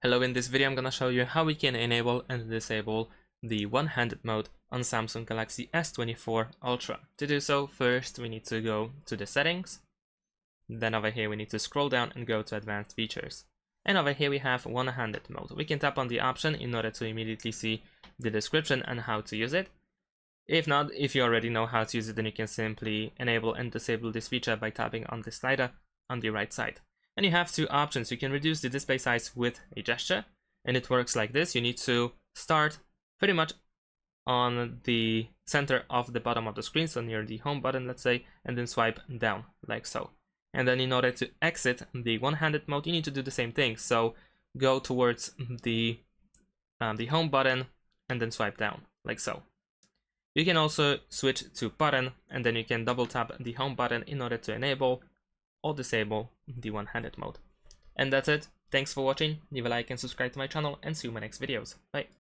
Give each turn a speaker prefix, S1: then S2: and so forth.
S1: Hello, in this video I'm gonna show you how we can enable and disable the one-handed mode on Samsung Galaxy S24 Ultra. To do so, first we need to go to the settings, then over here we need to scroll down and go to advanced features. And over here we have one-handed mode. We can tap on the option in order to immediately see the description and how to use it. If not, if you already know how to use it, then you can simply enable and disable this feature by tapping on the slider on the right side. And you have two options. You can reduce the display size with a gesture, and it works like this. You need to start pretty much on the center of the bottom of the screen, so near the home button, let's say, and then swipe down like so. And then in order to exit the one-handed mode, you need to do the same thing. So go towards the home button and then swipe down like so. You can also switch to button, and then you can double tap the home button in order to enable or disable the one-handed mode. And that's it. Thanks for watching. Leave a like and subscribe to my channel, and see you in my next videos. Bye.